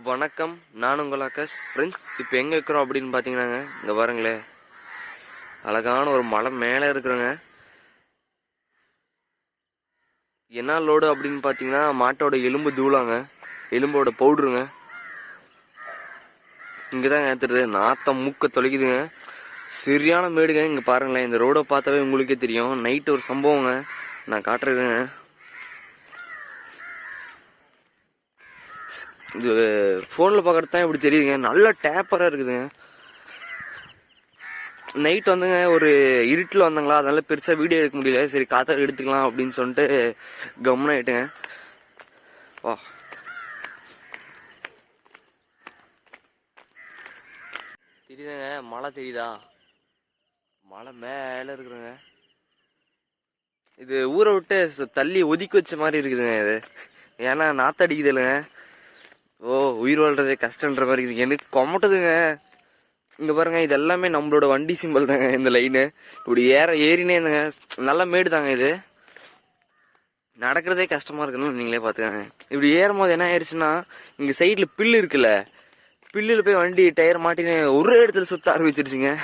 வணக்கம், நான் உங்கள் ஆகாஷ். ஃப்ரெண்ட்ஸ், இப்போ எங்கே இருக்கிறோம் அப்படின்னு பார்த்தீங்கன்னாங்க, இங்கே பாருங்களேன், அழகான ஒரு மலை மேலே இருக்கிறோங்க. என்ன லோடு அப்படின்னு பார்த்தீங்கன்னா, மாட்டோட எலும்பு தூளாங்க, எலும்போட பவுட்ருங்க. இங்கே தான் ஏற்றுறது, நாத்தம் மூக்க தொலைக்குதுங்க. சரியான மேடுங்க. இங்கே பாருங்களேன், இந்த ரோடை பார்த்தாவே உங்களுக்கே தெரியும். நைட்டு ஒரு சம்பவங்க, நான் காட்டுறதுங்க. இது ஃபோனில் பார்க்குறது தான் இப்படி தெரியுதுங்க. நல்ல டேப்பராக இருக்குதுங்க. நைட் வந்துங்க ஒரு இருட்டில் வந்தாங்களா, அதனால பெருசாக வீடியோ எடுக்க முடியல. சரி காற்று எடுத்துக்கலாம் அப்படின்னு சொல்லிட்டு கம்முன்னு ஆயிட்டுங்க. வா, தெரியுதுங்க, மழை தெரியுதா? மழை மேலே இருக்குதுங்க. இது ஊரை விட்டு தள்ளி ஒதுக்கி வச்ச மாதிரி இருக்குதுங்க. இது ஏன்னா நாத்தடிக்குது இல்லைங்க. ஓ, உயிர் வாழ்றதே கஷ்டன்ற மாதிரி இருக்குது. எனக்கு கொமட்டுதுங்க. இங்கே பாருங்க, இது எல்லாமே நம்மளோட வண்டி சிம்பிள் தாங்க. இந்த லைனு இப்படி ஏறினே இருந்துங்க. நல்ல மேடு தாங்க. இது நடக்கிறதே கஷ்டமா இருக்குன்னு நீங்களே பார்த்துக்கங்க. இப்படி ஏறும் போது என்ன ஆயிடுச்சுன்னா, இங்கே சைடில் பில்லு இருக்குல்ல, பில்லில் போய் வண்டி டயர் மாட்டின்னு ஒரு இடத்துல சுத்த ஆரம்பிச்சிருச்சுங்க.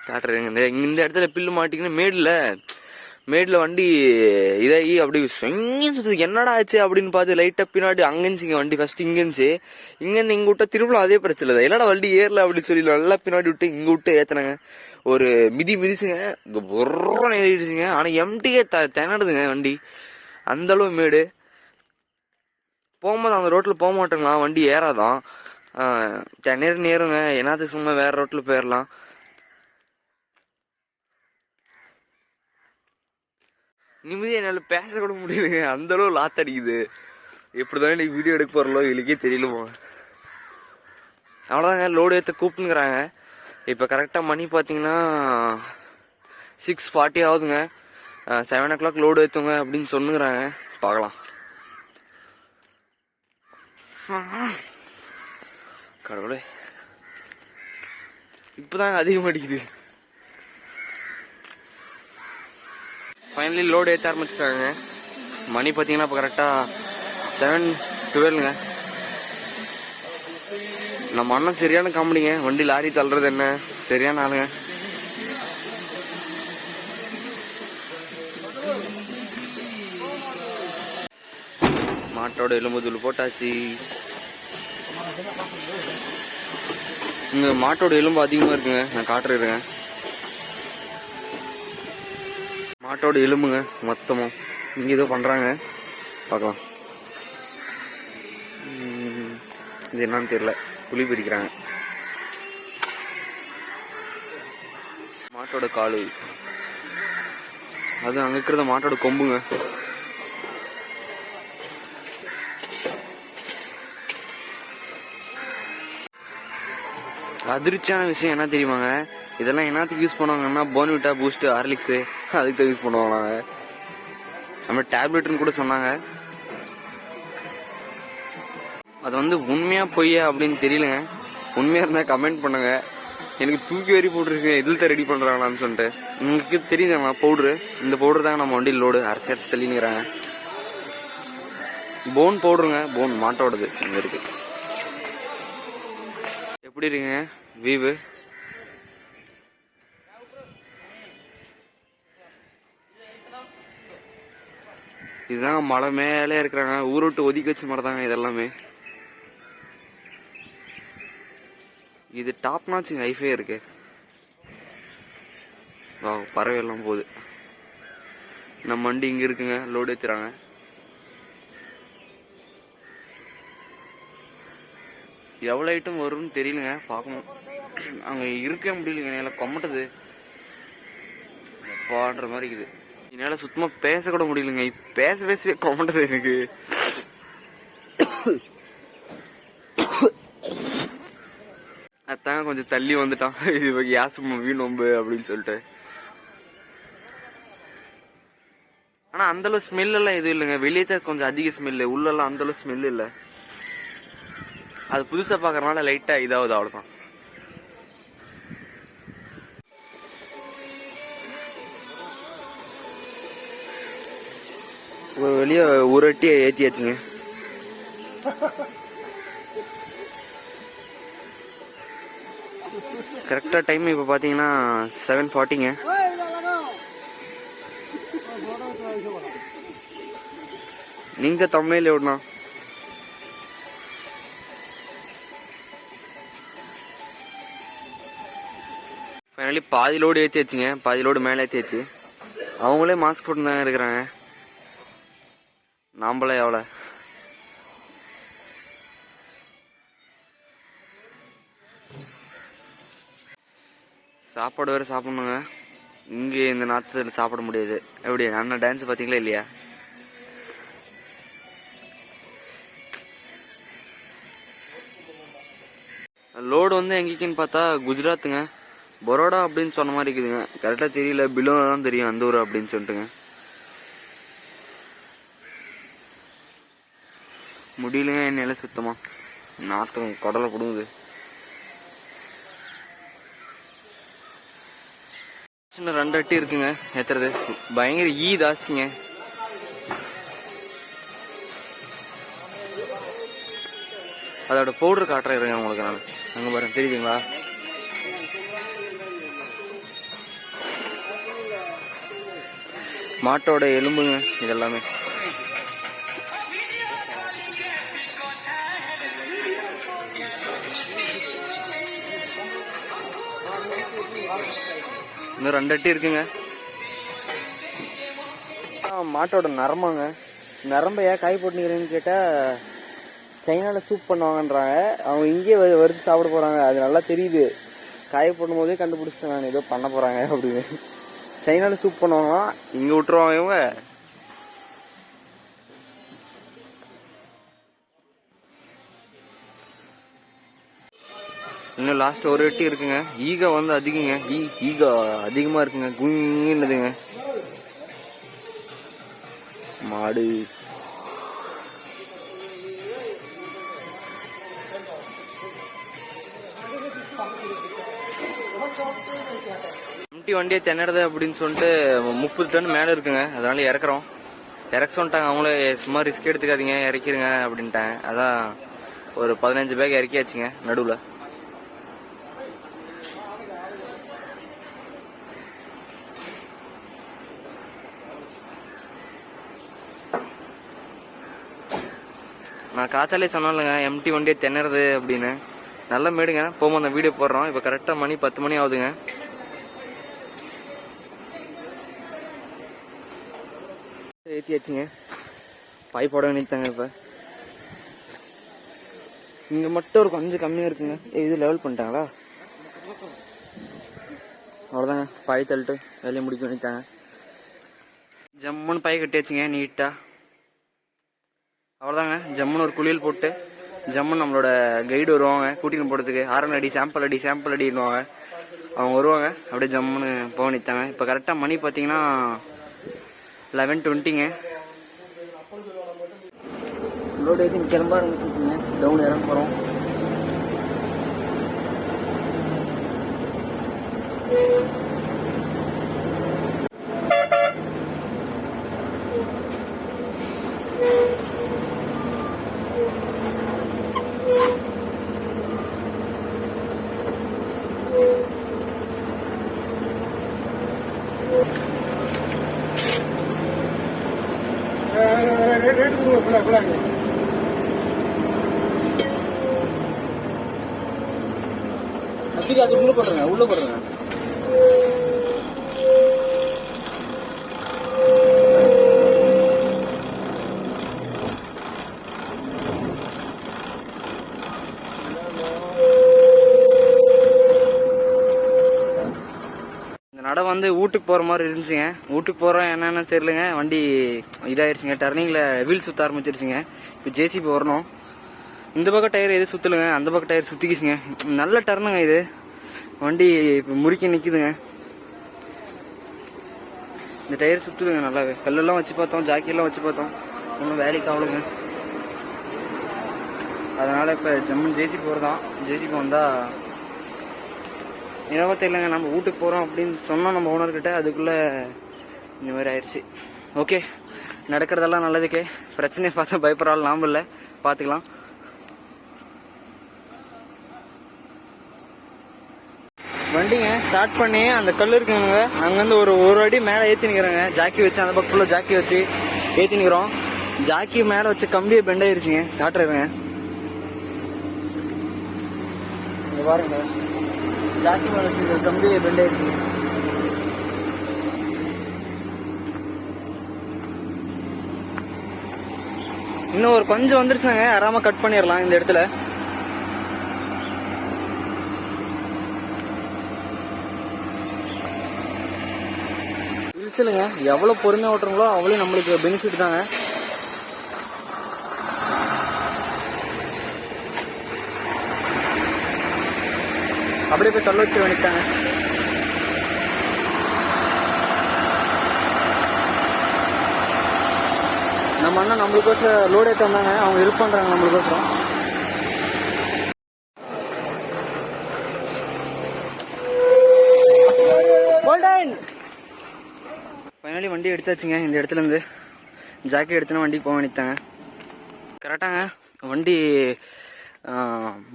காட்டுறேங்க, இந்த இடத்துல பில்லு மாட்டிக்கின்னு மேடில் வண்டி இதாகி அப்படி சுத்துது. என்னடா ஆச்சு அப்படின்னு பார்த்து லைட்டாக பின்னாடி அங்கேருந்துச்சிங்க வண்டி. ஃபர்ஸ்ட் இங்கேருந்துச்சு, இங்கேருந்து இங்கே விட்டா திரும்ப அதே பிரச்சனை இல்லை. என்னடா வண்டி ஏறல அப்படின்னு சொல்லி நல்லா பின்னாடி விட்டு இங்கே விட்டு ஏற்றினாங்க. ஒரு மிதிச்சுங்க, பொருன்னு ஏறிடுச்சுங்க. ஆனால் எம்டியே திணடுதுங்க வண்டி, அந்தளவு மேடு. போகும்போது அந்த ரோட்டில் போக மாட்டேங்களா, வண்டி ஏறாதான். நேருங்க, என்னது சும்மா வேற ரோட்டில் போயிடலாம். நிம்மதியாக என்னால் பேச கூட முடியலைங்க, அந்தளவு லாத்தடிக்குது. எப்படிதான் இன்னைக்கு வீடியோ எடுக்க போகிறலோ இதுக்கே தெரியலமோ. அவ்வளோதாங்க, லோடு ஏற்ற கூப்பிட்டுங்கிறாங்க. இப்போ கரெக்டாக மணி பார்த்தீங்கன்னா 6:40 ஆகுதுங்க. 7 o'clock லோடு ஏற்றுங்க அப்படின்னு சொன்னுங்கிறாங்க. பார்க்கலாம். கடவுளே, இப்போதாங்க அதிகமாக அடிக்குது. ஃபைனலி லோடு ஏற்ற ஆரம்பிச்சிட்டாங்க. மணி பார்த்தீங்கன்னா இப்போ கரெக்டாக 7:12ங்க. நம்ம அண்ணன் சரியான காமெடிங்க. வண்டி லாரி தள்ளுறது என்ன சரியான ஆளுங்க. மாட்டோட எலும்பு தூள் போட்டாச்சு. இங்கே மாட்டோட எலும்பு அதிகமாக இருக்குங்க, நான் காட்டுறேங்க. மாட்டோட எலும்புங்க மொத்தமும் இங்கே ஏதோ பண்ணுறாங்க, பார்க்கலாம். இது என்னன்னு தெரியல, புளி பிரிக்கிறாங்க. மாட்டோட காலு அது அங்கே இருக்கிறத மாட்டோட கொம்புங்க. அதிர்ச்சியான விஷயம் என்ன தெரியுமாங்க, இதெல்லாம் என்னத்துக்கு யூஸ் பண்ணுவாங்கன்னா போன்விட்டா, பூஸ்ட், ஹார்லிக்ஸு அதுக்கு தான் யூஸ் பண்ணுவாங்க. நம்ம டேப்லெட்னு கூட சொன்னாங்க. அது வந்து உண்மையா பொய்யா அப்படின்னு தெரியலங்க. உண்மையா இருந்தா கமெண்ட் பண்ணுங்க. எனக்கு தூக்கி வரி போட்டுருச்சு, இதில் தான் ரெடி பண்றாங்களான்னு சொல்லிட்டு. உங்களுக்கு தெரியுதுங்களா பவுட்ரு, இந்த பவுடர் தாங்க நம்ம வண்டியில் லோடு அரைச்சி தள்ளினுங்கிறாங்க. போன் பவுடருங்க, போன் மாட்டோடது இங்க இருக்கு. எப்படி இருக்குங்க வீவு? இதுதாங்க மலை மேலே இருக்கிறாங்க. ஊரை விட்டு ஒதுக்கி வச்ச மாதிரி தாங்க இதெல்லாமே. இது டாப் நாச் ஹைஃபே இருக்கு. பறவை எல்லாம் போகுது. நம்ம வண்டி இங்க இருக்குங்க, லோடு ஏத்துறாங்க. எவ்வளோ ஐட்டம் வரும்னு தெரியலங்க, பார்க்கணும். அங்கே இருக்க முடியலைங்க, எல்லாம் கொமட்டுது பாடுற மாதிரி இருக்குது. என்னால் சுத்தமாக பேச கூட முடியலைங்க. பேசவே கொமட்டுது எனக்கு. அதாங்க கொஞ்சம் தள்ளி வந்துட்டான். இது யாசம் வீணொம்பு அப்படின்னு சொல்லிட்டு. ஆனால் அந்தளவு ஸ்மெல்லாம் எதுவும் இல்லைங்க. வெளியே தான் கொஞ்சம் அதிக ஸ்மெல்லு, உள்ளெல்லாம் அந்தளவு ஸ்மெல் இல்லை. அது புதுசாக பார்க்கறதுனால லைட்டாக இதாகுது, அவ்வளோதான். வெளியே ஒரு அட்டி ஏற்றியாச்சுங்க. கரெக்டாக டைம் இப்போ பார்த்தீங்கன்னா 7:40ங்க. நீங்கள் தமிழில் எவ்வளோண்ணா? ஃபைனலி பாதி லோடு ஏற்றி வச்சுங்க, பாதி லோடு மேலே ஏற்றி வச்சு. அவங்களே மாஸ்க் போட்டு தான் இருக்கிறாங்க, நாம்பளே எவ்வளோ. சாப்பாடு வேறு சாப்பிட்ணுங்க. இங்கே இந்த நாற்றத்தில் சாப்பிட முடியாது. எப்படி அண்ணா டான்ஸ் பார்த்தீங்களா இல்லையா? லோடு வந்து எங்கேக்குன்னு பார்த்தா குஜராத்துங்க, பரோடா அப்படின்னு சொன்ன மாதிரி இருக்குதுங்க. கரெக்டாக தெரியல, பிலோ தான் தெரியும் அந்த ஊர் அப்படின்னு சொல்லிட்டுங்க. முடியலங்க என்னால சுத்தமா, நாற்றம் கடலை கொடுங்குது. சின்ன 2 அட்டி இருக்குங்க ஏத்துறது. பயங்கர ஜாஸ்திங்க. அதோட பவுடர் காட்டுறேன் இருங்க உங்களுக்கு நான். அங்க பாருங்க, தெரியுதுங்களா? மாட்டோட எலும்புங்க இதெல்லாமே. இன்னும் 2 அட்டி இருக்குங்க. மாட்டோட நரம்புங்க. நரம்ப ஏன் காய் போட்டுக்கிறேன்னு கேட்டா சைனால சூப் பண்ணுவாங்கன்றாங்க. அவங்க இங்கே வறுத்து சாப்பிட போறாங்க. அது நல்லா தெரியுது, காய போடும் போதே கண்டுபிடிச்சிட்டேன் நான் ஏதோ பண்ண போறாங்க அப்படின்னு. சைனால சூப் பண்ணுவாங்களாம், இங்க விட்டுருவாங்க இவங்க. இன்னும் லாஸ்ட் ஒரு அட்டி இருக்குங்க. ஈகா வந்து அதிகங்க, ஈகா அதிகமா இருக்குங்க. குங்குதுங்க மாடு. எம்டி வண்டியை திணறது அப்படின்னு சொல்லிட்டு 30 டன் மேலே இருக்குங்க. அதனால இறக்குறோம். இறக்க சொல்லிட்டாங்க அவங்களே, சும்மா ரிஸ்க் எடுத்துக்காதீங்க இறக்கிருங்க அப்படின்ட்டாங்க. அதான் ஒரு 15 பேக் இறக்கியாச்சுங்க நடுவில். நான் காத்தாலே சொன்னாலங்க எம்டி வண்டியை திணறது அப்படின்னு. நல்ல மேடுங்க, போகும்போது அந்த வீடியோ போடுறோம். இப்போ கரெக்டாக மணி 10 மணி ஆகுதுங்க. ஏற்றியாச்சுங்க, பாய் போட வேண்டியதாங்க. இப்போ இங்கே மட்டும் ஒரு கொஞ்சம் கம்மியாக இருக்குங்க. இது லெவல் பண்ணிட்டாங்களா? அவ்வளோதாங்க, பாய் தள்ளிட்டு வேலையை முடிக்க வேண்டியதாங்க. ஜம்முன்னு பாய் கட்டியாச்சுங்க நீட்டாக. அவ்வளோதாங்க, ஜம்முன்னு ஒரு குளியல் போட்டு ஜம்முன்னு நம்மளோட கைடு வருவாங்க கூட்டின்னு போகிறதுக்கு. ஆரன் அடி சாம்பிள் அடின்னுவாங்க. அவங்க வருவாங்க, அப்படியே ஜம்முன்னு போக நிற்றாங்க. இப்போ கரெக்டாக மணி பார்த்தீங்கன்னா 11:20ங்க. லோடு ஏற்றி கிளம்ப ஆரம்பிச்சிச்சுங்க. டவுன் இறங்க போகிறோம். அது உள்ள போடுறேங்க, உள்ள போடுறேங்க. நட வந்து வீட்டுக்கு போகிற மாதிரி இருந்துச்சுங்க. வீட்டுக்கு போகிறோம் என்னென்னு தெரியலங்க. வண்டி இதாகிடுச்சுங்க, டர்னிங்கில் வீல் சுற்ற ஆரம்பிச்சிருச்சுங்க. இப்போ ஜேசிபி வரணும். இந்த பக்கம் டயர் எது சுற்றலுங்க, அந்த பக்கம் டயர் சுற்றிக்கிச்சுங்க. நல்ல டர்னுங்க இது. வண்டி இப்போ முறுக்கி நிற்குதுங்க. இந்த டயர் சுற்றுதுங்க நல்லாவே. கல்லெல்லாம் வச்சு பார்த்தோம், ஜாக்கியெல்லாம் வச்சு பார்த்தோம், ஒன்றும் வேலைக்கு ஆகலுங்க. அதனால் இப்போ ஜம்முன்னு ஜேசிபி வருதான். ஜேசிபி வந்தால் என்னவோ தெரியலங்க. நம்ம வீட்டுக்கு போகிறோம் அப்படின்னு சொன்னோம் நம்ம ஓனர்கிட்ட, அதுக்குள்ளே இந்த மாதிரி ஆயிடுச்சு. ஓகே, நடக்கிறதெல்லாம் நல்லதுக்கே. பிரச்சனையை பார்த்தா பயப்படுறாள் நாம் இல்லை, பார்த்துக்கலாம். வண்டிங்க ஸ்டார்ட் பண்ணி அந்த கல் இருக்குங்க அங்கேருந்து ஒரு அடி மேலே ஏற்றி நிற்கிறாங்க. ஜாக்கி வச்சு அந்த பக்கம் ஃபுல்லாக ஜாக்கி வச்சு ஏற்றி நிற்கிறோம். ஜாக்கி மேலே வச்சு கம்பியை பெண்ட் ஆயிருச்சுங்க. காட்டுறதுங்க இங்க பாருங்க, ஜாக்கி மேலே வச்சு கம்பியை பெண்ட் ஆயிருச்சுங்க. இன்னும் ஒரு கொஞ்சம் வந்துருச்சுனாங்க, அறாம கட் பண்ணிடலாம் இந்த இடத்துல. ஹில்ஸ்லுங்க எவ்வளவு பொறுமையா ஓட்டுறீங்களோ அவ்வளவு நம்மளுக்கு பெனிஃபிட் தாங்க. அப்படியே போய் கல்ல வச்சு வேண்டிட்டாங்க. நம்ம அண்ணா நம்மளுக்கோசரம் லோட் ஏற்ற வந்தாங்க, அவங்க ஹெல்ப் பண்றாங்க நம்மளுக்கோசரம். ஃபைனலி வண்டி எடுத்தாச்சுங்க. இந்த இடத்துல இருந்து ஜாக்கெட் எடுத்துனா வண்டிக்கு போக வேண்டித்தாங்க. கரெக்டாங்க வண்டி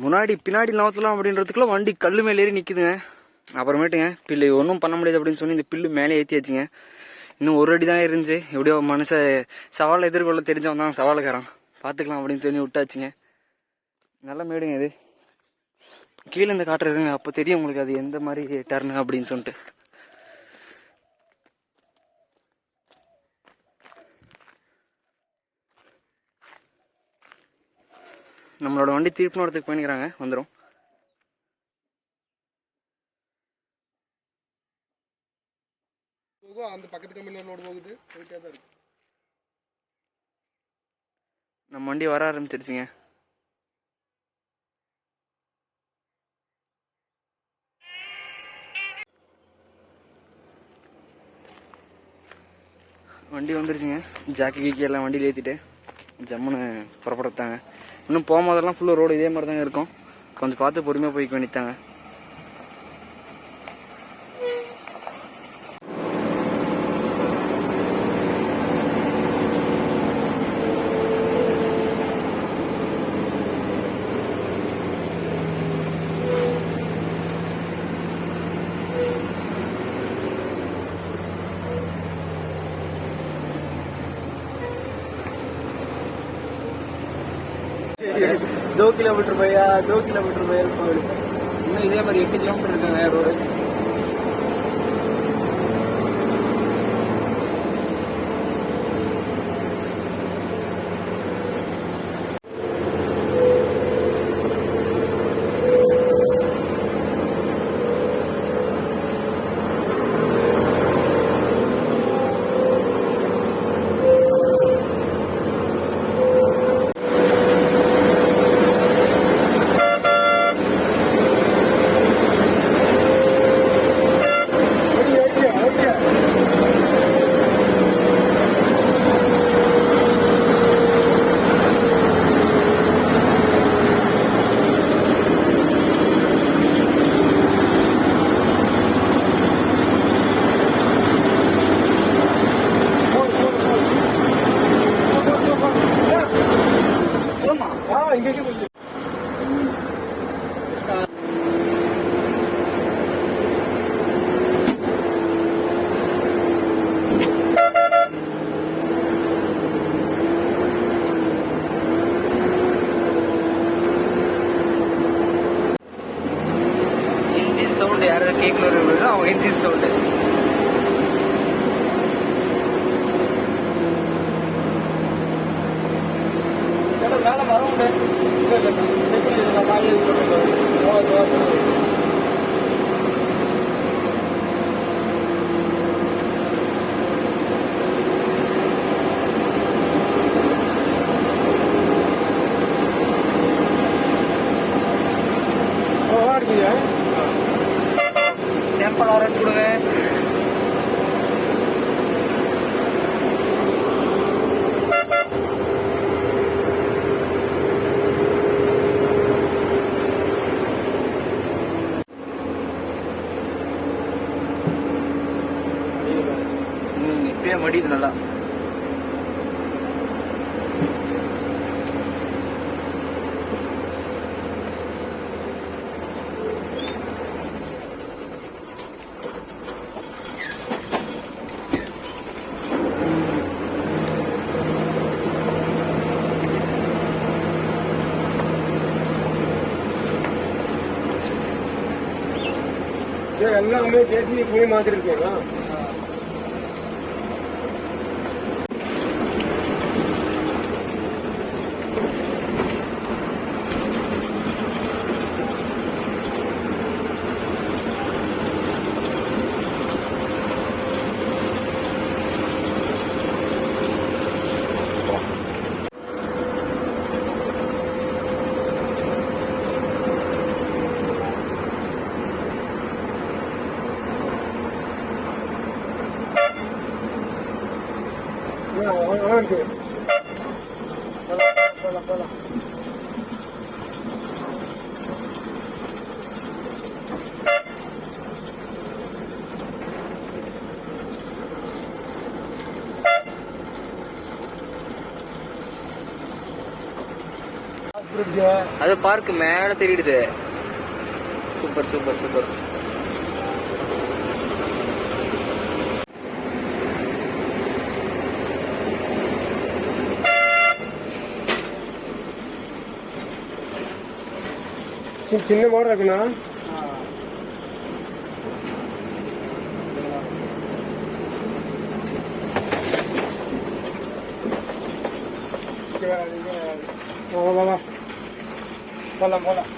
முன்னாடி பின்னாடி நவத்தலாம் அப்படின்றதுக்குள்ள வண்டி கல் மேலே ஏறி நிற்குதுங்க. அப்புறமேட்டுங்க பில்லு ஒன்றும் பண்ண முடியாது அப்படின்னு சொல்லி இந்த பில்லு மேலே ஏற்றியாச்சுங்க. இன்னும் ஒரு அடி தான் இருந்துச்சு. எப்படியோ மனுஷன் சவாலை எதிர்கொள்ள தெரிஞ்சவன் தான் சவாலுக்காரன், பார்த்துக்கலாம் அப்படின்னு சொல்லி விட்டாச்சுங்க. நல்ல மேடுங்க இது. கீழே இந்த காட்டுறதுங்க, அப்போ தெரியும் உங்களுக்கு அது எந்த மாதிரி டர்னு அப்படின்னு சொல்லிட்டு. நம்மளோட வண்டி திருப்பனூரத்துக்கு போயிக்கிறாங்க, வந்துடும். அந்த பக்கத்து கம்பெனில லோடு போகுது, போயிட்டே தான் இருக்கு. நம்ம வண்டி வர ஆரம்பிச்சிருச்சுங்க. வண்டி வந்துருச்சுங்க. ஜாக்கி கீக்கி எல்லாம் வண்டியில் ஏற்றிட்டு ஜம்முன்னு புறப்படத்தாங்க. இன்னும் போகும்போதெல்லாம் ஃபுல்லாக ரோடு இதே மாதிரி தாங்க இருக்கும். கொஞ்சம் பார்த்து பொறுமையாக போய்க்க வேண்டித்தாங்க. दो किलोमीटर भैया 2 किलोमीटर भैया இன்னும் இதே மாதிரி 8 கிலோமீட்டர் இருக்குங்க ரோடு. சவுண்டு யாராவது கேட்கணும், அவங்க என்ஜின் சவுண்டு. மேலே வர உண்டு சேம்பல் ஆரன் கொடுங்க. இப்பயே மடியுது நல்லா. எல்லாமே ஜேசிபி போய் மாத்திருக்கீங்களா? போலாம். அது பார்க் மேல தெரியுது. Super super super. சின்ன மாடல் இருக்குண்ணா. போலாம்.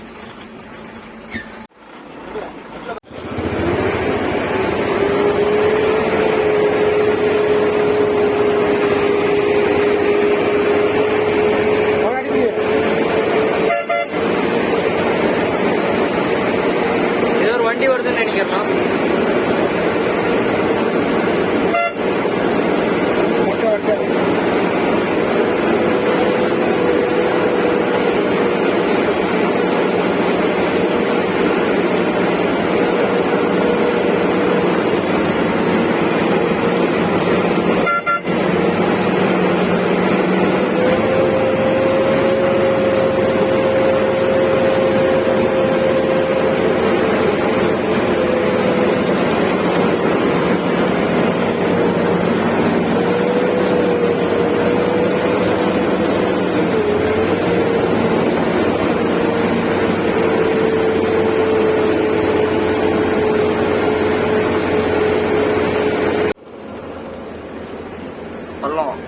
வண்டி வருதுன்னு நினைக்கிறோம்.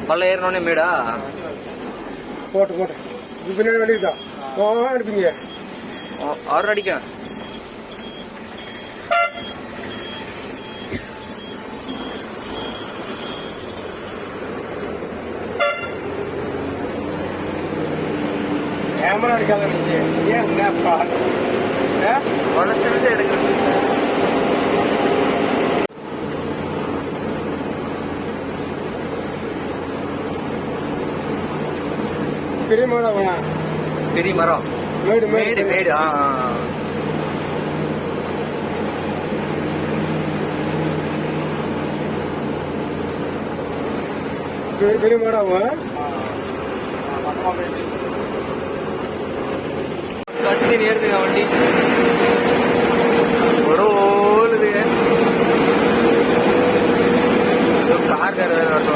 பல்ல ஏறினோடனே மேடா போட்டு பின்னாடி வெளியிருக்கா எடுப்பீங்க. ஆறு அடிக்க கேமரா எடுக்காத மனசு எடுக்க. பெரிய மரம். பெரிய மரம். மேடு. பெரிய மரம். கட்டி நேருதுங்க வண்டி. ஒரு ஓடுது. கார் வரோம்.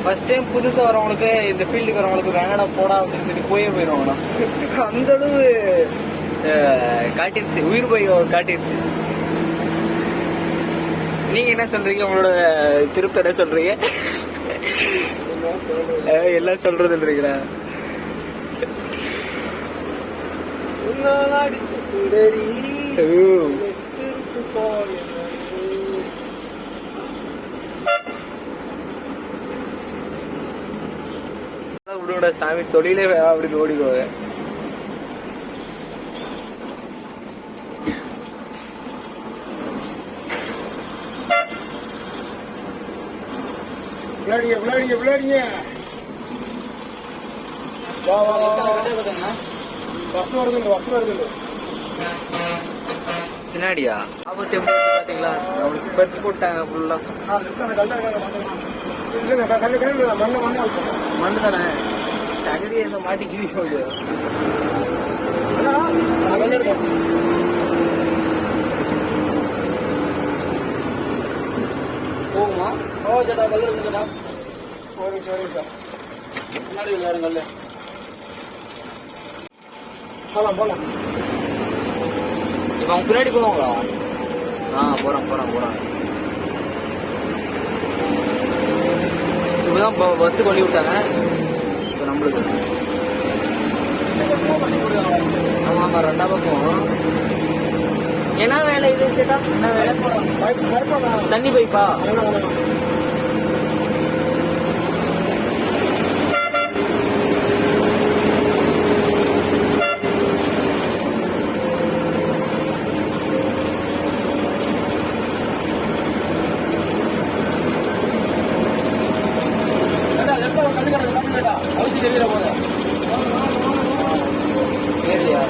ஃபர்ஸ்ட் டைம் புதுசா வரவங்களுக்கு இந்த ஃபீல்டுக்கு வரவங்களுக்கு வேணடா போடா அப்படின்னு சொல்லி போயிடுவாங்கண்ணா. அந்த அளவு காட்டிருச்சு, உயிர் போய் காட்டிருச்சு. நீங்க என்ன சொல்றீங்க? உங்களோட திருப்தி என்ன சொல்றீங்க? எல்லாம் சொல்றதுன்றீங்களா? அடிச்சு சுடரி விடுவோட சாமி தொழிலே அப்படின்னு ஓடிடுவாங்க. விளையாடிங்க விளையாடிங்க விளையாடிங்க. வா வா வா. பஸ் வருது பஸ் வருது. பின்னாடியா ஆபத்து எப்படி இருக்கு பாத்தீங்களா? அவங்களுக்கு பெட்ஸ் போட்டாங்க ஃபுல்லா. மண்ணு தானே சகதி இந்த மாட்டி கிழி போகுது. போகுமா? ஓ சேட்டா கல்லு இருக்குடா. ஒரு நிமிஷம் முன்னாடி விளையாடுங்க கல்லு. போலாம் போலாம். இப்ப அவங்க பின்னாடி போவாங்களா? போறான். இப்பதான் பஸ் கொல்லி விட்டாங்க. இப்போ நம்மளுக்கு ஆமா ரெண்டா பக்கம். என்ன வேலை இது சேட்டா? என்ன வேலை? தண்ணி பைப்பா? ஏரியா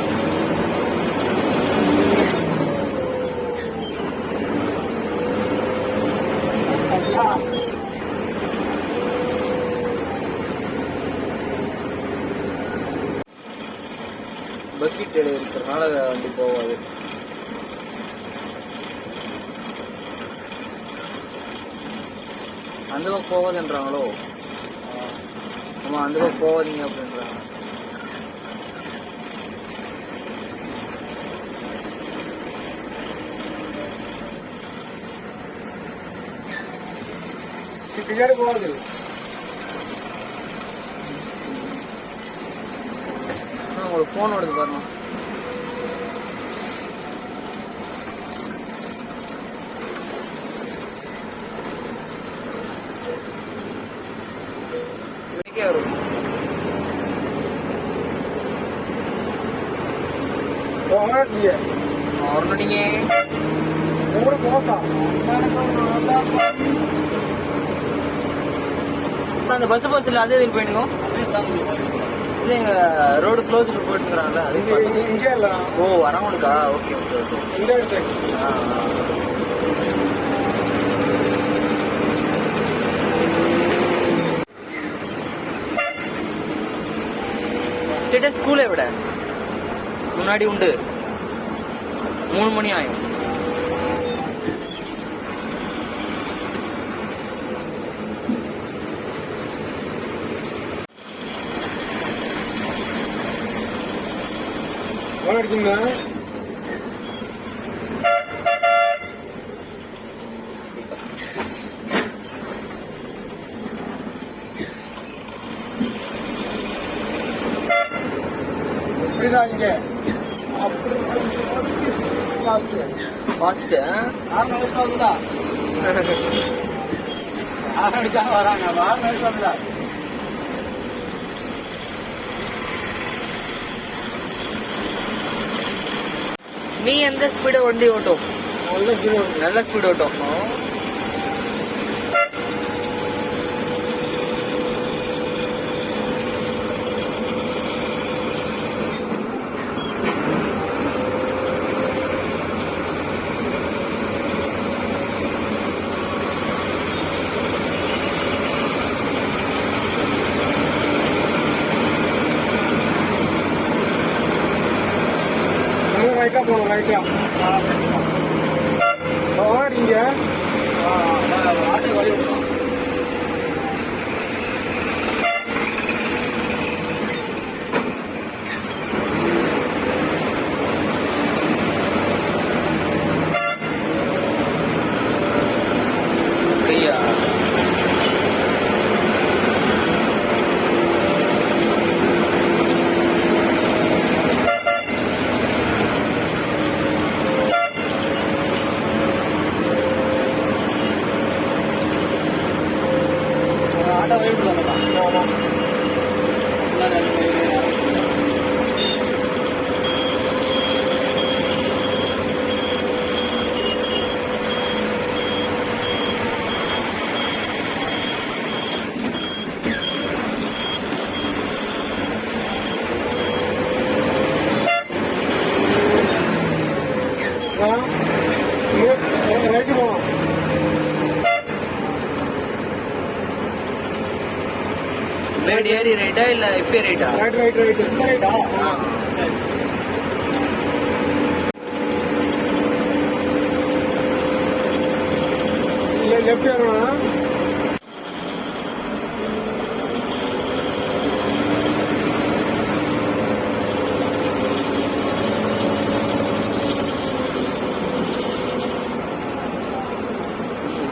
பக்கெட் இருக்கிறதுனால வண்டி போகாது. அந்த பக்கம் போகாதுன்றாங்களோ? ஆமா அந்த பக்கம் போகாதீங்க அப்படின்றாங்க. பின்னாடி போகுது. உங்களுக்கு போன் வருது பாருங்க. அந்த பஸ் இல்ல அதே இதுக்கு போயிடுங்க. இல்ல எங்க ரோடு க்ளோஸ் போயிட்டுங்கிறாங்களே அது இங்கே இல்ல. ஓ வரவங்களுக்கா? ஓகே. இந்த இடத்துக்கு கிட்ட ஸ்கூலை விட முன்னாடி உண்டு. 3 மணி ஆகும். எடுத்தீங்களா? இப்படிதான் இங்க ஃபாஸ்ட் வராங்க. நீ எந்த ஸ்பீடு வண்டி ஓட்டும்? நல்ல ஸ்பீடு ஓட்டும். ரைட்டா போகணும். ரைட்டா இங்க ஆட்டோ வழி விடணும். சைடு ஏறி ரைட்டா இல்ல இப்பே ரைட்டா? ரைட் ரைட் ரைட் இந்த ரைட்டா? இல்ல லெஃப்ட் ஏறணும்.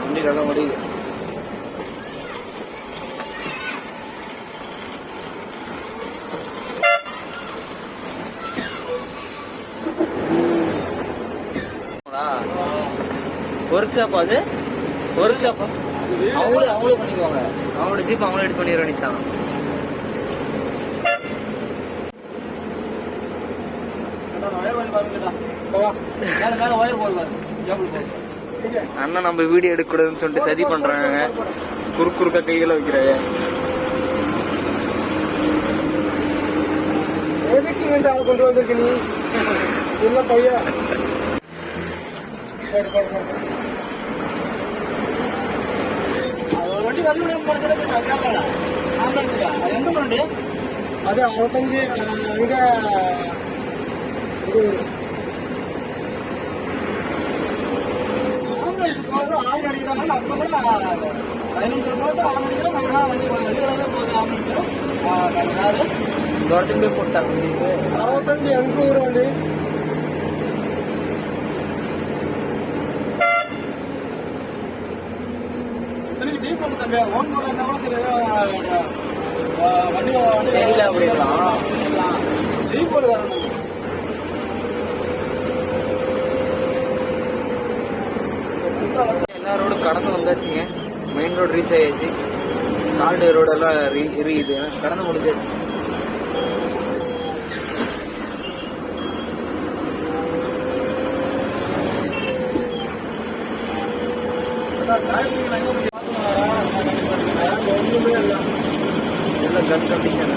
வண்டி நல்லா முடியுது. ஒர்க் ஷாப் அது? ஒர்க் ஷாப்பா? அவங்களே பண்ணிக்குவாங்க. அவங்களோட ஜீப் அவங்களே எடுத்து பண்ணிடுற வேண்டியதான். அண்ணன் நம்ம வீடியோ எடுக்கக்கூடாதுன்னு சொல்லிட்டு சதி பண்றாங்க. குறுக்கா கைகளை வைக்கிறாங்க. எதுக்கு இங்க ஆள் கொண்டு வந்திருக்கு நீ? இல்ல பையா வண்டி வந்து ஆம்புலன்ஸுக்கா? அது எந்த வண்டி? அது 65 இங்க ஆம்புலன்ஸ் போகுது. 6 அடிக்கிறாங்க. அப்ப கூட 15 போட்டு 6 அடிக்கிறோம். வண்டி வெளியில போகுது ஆம்புலன்ஸ். தோட்டத்துக்கு போய் போட்டாங்க. 65 எங்க ஊர் வண்டி? டீப் வந்து தம்பியா ஓன் கூட இருந்தாலும் சரி வண்டி தெரியல அப்படிலாம் டீப் போர்டு வரணும். எல்லா ரோடும் கடந்து வந்தாச்சுங்க. மெயின் ரோடு ரீச் ஆயாச்சு. காடு ரோடெல்லாம் இருக்குது. கடந்து முடிஞ்சாச்சு. ஒண்ணுமே இல்லை. எல்லாம் கன் கண்டிஷன்.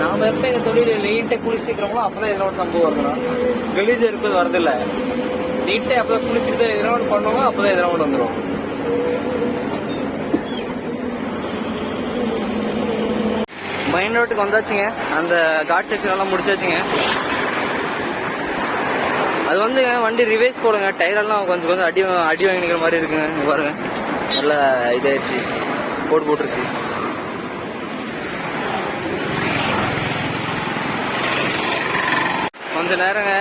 நாம எப்ப எங்க தொழில நீட்டா குளிச்சுட்டு இருக்கிறோமோ அப்பதான் எதனா ஒரு சம்பவம் வரணும். கலீஜ் இருப்பது வரதில்ல. நீட்டா அப்பதான் குளிச்சுட்டு எதனா ஒன்று பண்ணுவோம். அப்பதான் எதனா ஒன்று வந்துடும். மெயின் ரோட்டுக்கு வந்தாச்சுங்க. அந்த காட் செக்ஷன் எல்லாம் முடிச்சாச்சுங்க. அது வந்து வண்டி ரிவைஸ் போடுங்க. டயரெல்லாம் கொஞ்சம் அடி வாங்கி நிற்கிற மாதிரி இருக்குங்க. இங்க பாருங்க, நல்லா இதாயிடுச்சு, போட்டுருச்சு. கொஞ்ச நேரங்க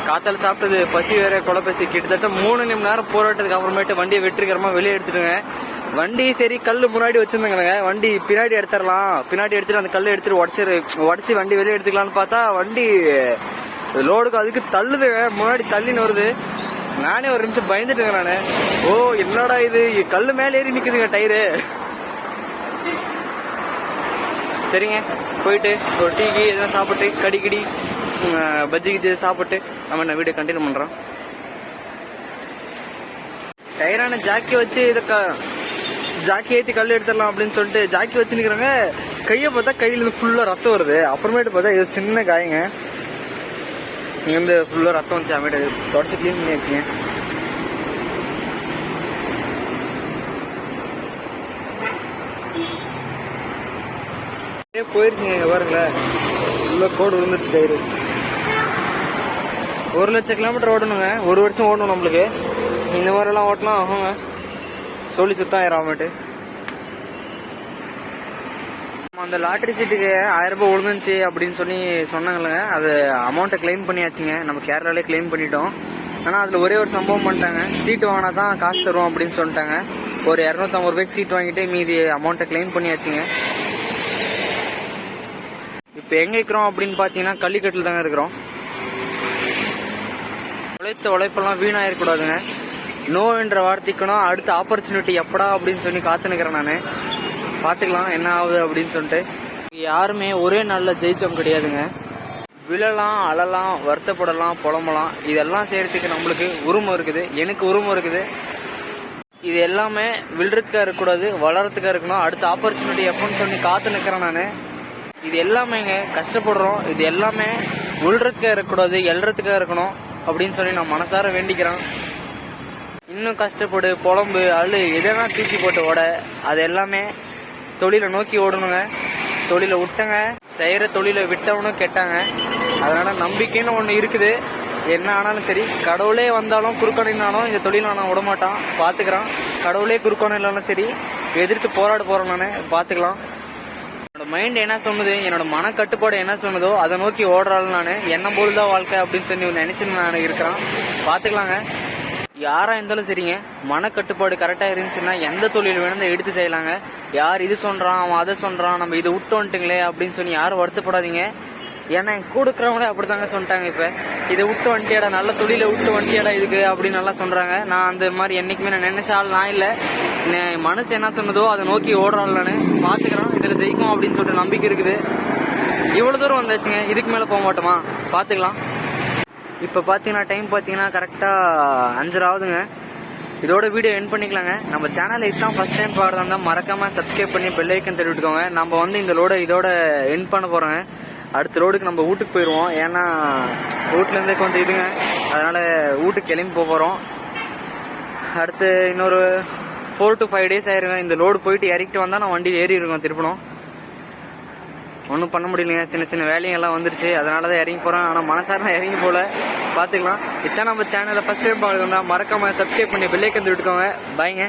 காத்தால சாப்பிட்டது பசி வேற கொலைப்பசி. கிட்டத்தட்ட 3 மணி நேரம் போராட்டத்துக்கு அப்புறமேட்டு வண்டியை வெற்றிகரமா வெளியே எடுத்துட்டுங்க. வண்டி சரி கல்லு முன்னாடி வச்சிருந்தாங்க. வண்டி பின்னாடி எடுத்துடலாம், பின்னாடி எடுத்துட்டு அந்த கல்லு எடுத்துட்டு உடச்சி வண்டி வெளியே எடுத்துக்கலாம்னு பார்த்தா வண்டி லோடுக்கு அதுக்கு தள்ளுதுங்க. முன்னாடி தள்ளின்னு வருது. நானே ஒரு நிமிஷம் பயந்துட்டுங்க நானு. ஓ என்னடா இது, கல்லு மேல ஏறி நிக்குதுங்க டயரு. சரிங்க, போயிட்டு ஒரு டீக்கு எதனா சாப்பிட்டு கடிக்கடி பஜ்ஜிக்கு சாப்பிட்டு நம்ம வீடியோ கண்டினியூ பண்றோம். டயரான ஜாக்கி வச்சு இதை ஜாக்கி ஏற்றி கல் எடுத்துடலாம் அப்படின்னு சொல்லிட்டு ஜாக்கி வச்சு நிற்கிறாங்க. கையை பார்த்தா கையில ஃபுல்லா ரத்தம் வருது. அப்புறமேட்டு பார்த்தா இது சின்ன காயங்க. இங்க வந்து ஃபுல்லா ரத்தம் வந்துச்சு. அப்புறமேட்டு தொடச்சு கிளீன் பண்ணி வச்சுங்க. போயிருச்சுங்க. இங்க பாருங்களேன், உள்ள கோடு விழுந்துருச்சு டயரு. 1 லட்சம் கிலோமீட்டர் ஓடணுங்க. 1 வருஷம் ஓடணும் நம்மளுக்கு. இந்த மாதிரி எல்லாம் ஓட்டினா ஆகுங்க, சொல்லி சுத்தம் ஆயிராமட்டு. அந்த லாட்டரி சீட்டுக்கு 1000 ரூபாய் விழுந்துச்சு அப்படின்னு சொன்னாங்கல்ல. அது அமௌண்ட்டை கிளைம் பண்ணியாச்சுங்க. நம்ம கேரளாலே கிளைம் பண்ணிட்டோம். ஆனால் அதில் ஒரே ஒரு சம்பவம் பண்ணிட்டாங்க. சீட்டு வாங்கினா தான் காசு தருவோம் அப்படின்னு சொல்லிட்டாங்க. ஒரு 250 ரூபாய்க்கு சீட் வாங்கிட்டு மீதி அமௌண்ட்டை கிளைம் பண்ணியாச்சுங்க. இப்போ எங்க இருக்கிறோம் அப்படின்னு பார்த்தீங்கன்னா கள்ளிக்கட்டில் தாங்க இருக்கிறோம். உழைப்பெல்லாம் வீணாயிருக்கூடாதுங்க. நோ என்ற வார்த்தைக்கணும் அடுத்த ஆப்பர்ச்சுனிட்டி எப்படா அப்படின்னு சொல்லி காத்து நிற்கிறேன் நான். பார்த்துக்கலாம் என்ன ஆகுது அப்படின்னு சொல்லிட்டு. யாருமே ஒரே நாளில் ஜெயிச்சவங்க கிடையாதுங்க. விழலாம், அழலாம், வருத்தப்படலாம், புலம்பலாம். இதெல்லாம் செய்யறதுக்கு நம்மளுக்கு உரிமை இருக்குது. எனக்கு உரிமை இருக்குது. இது எல்லாமே விழுறதுக்காக இருக்கக்கூடாது, வளரத்துக்காக இருக்கணும். அடுத்த ஆப்பர்ச்சுனிட்டி எப்போன்னு சொல்லி காத்து நிற்கிறேன் நான். இது எல்லாமேங்க கஷ்டப்படுறோம். இது எல்லாமே உள்றதுக்காக இருக்கக்கூடாது, எல்றதுக்காக இருக்கணும் அப்படின்னு சொல்லி நான் மனசார வேண்டிக்கிறேன். இன்னும் கஷ்டப்படு, புலம்பு, அழு, எதனா தூக்கி போட்டு ஓட, அது எல்லாமே தொழிலை நோக்கி ஓடணுங்க. தொழிலை விட்டங்க, செய்யற தொழிலை விட்டவனும் கெட்டாங்க. அதனால நம்பிக்கைன்னு ஒண்ணு இருக்குது. என்ன ஆனாலும் சரி, கடவுளே வந்தாலும் குறுக்கணினாலும் இந்த தொழிலை நான் விடமாட்டான், பாத்துக்கிறான். கடவுளே குறுக்கணிலும் சரி, எதிர்த்து போராட போறேன் நானு, பாத்துக்கலாம். என்னோட மைண்ட் என்ன சொன்னது, என்னோட மன கட்டுப்பாடு என்ன சொன்னதோ அதை நோக்கி ஓடுறாள் நானு. என்ன போலதான் வாழ்க்கை அப்படின்னு சொல்லி நினைச்சு நான் இருக்கிறான், பாத்துக்கலாங்க. யாரா இருந்தாலும் சரிங்க, மன கட்டுப்பாடு கரெக்டா இருந்துச்சுன்னா எந்த தொழில் வேணும் எடுத்து செய்யலாங்க. யார் இது சொல்றான், அவன் அதை சொல்றான், நம்ம இதை விட்டு வந்துட்டுங்களே அப்படின்னு சொல்லி யாரும் வருத்தப்படாதீங்க. ஏன்னா என் கூட இருக்கிறவங்களே அப்படித்தாங்க சொல்லிட்டாங்க. இப்ப இதை விட்டு வந்துட்டியாடா, நல்ல தொழிலை விட்டு வந்துட்டியாடா இதுக்கு அப்படின்னு நல்லா சொல்றாங்க. நான் அந்த மாதிரி என்னைக்குமே நான் நினைச்சால் நான் இல்ல, மனசு என்ன சொன்னதோ அதை நோக்கி ஓடுறாள் நானு, பாத்துக்கிறேன். இதுல ஜெயிக்கும் அப்படின்னு சொல்லிட்டு நம்பிக்கை இருக்குது. இவ்வளவு தூரம் வந்தாச்சுங்க, இதுக்கு மேல போக மாட்டோமா, பாத்துக்கலாம். இப்ப பாத்தீங்கன்னா டைம் பாத்தீங்கன்னா கரெக்டா 5 ஆகுதுங்க. இதோட வீடியோ எண்ட் பண்ணிக்கலாங்க. நம்ம சேனல் இதுதான் ஃபர்ஸ்ட் டைம் பாடுறதா மறக்காம சப்ஸ்கிரைப் பண்ணி பெல் ஐக்கன் தட்டி விட்டுக்கோங்க. நம்ம இந்த லோட இதோட எண்ட் பண்ண போறோங்க. அடுத்த லோடுக்கு நம்ம வீட்டுக்கு போயிடுவோம். ஏன்னா வீட்டுல இருந்தே கொஞ்சம் இதுங்க, அதனால வீட்டுக்கு கிளம்பி போறோம். அடுத்து இன்னொரு 4 to 5 days ஆயிருங்க. இந்த லோடு போயிட்டு இறக்கிட்டு வந்தா நான் வண்டியில் ஏறி இருக்கோம் திருப்பணும். ஒன்றும் பண்ண முடியலைங்க, சின்ன சின்ன வேலைங்கெல்லாம் வந்துருச்சு, அதனாலதான் இறங்கி போறேன். ஆனா மனசார இறங்கி போல, பாத்துக்கலாம். இதான் நம்ம சேனலை ஃபர்ஸ்ட் டைம் பாருங்க, மறக்காம சப்ஸ்கிரைப் பண்ணி பெல் ஐக்கன் தட்டி விட்டுக்கோங்க. பாய்ங்க.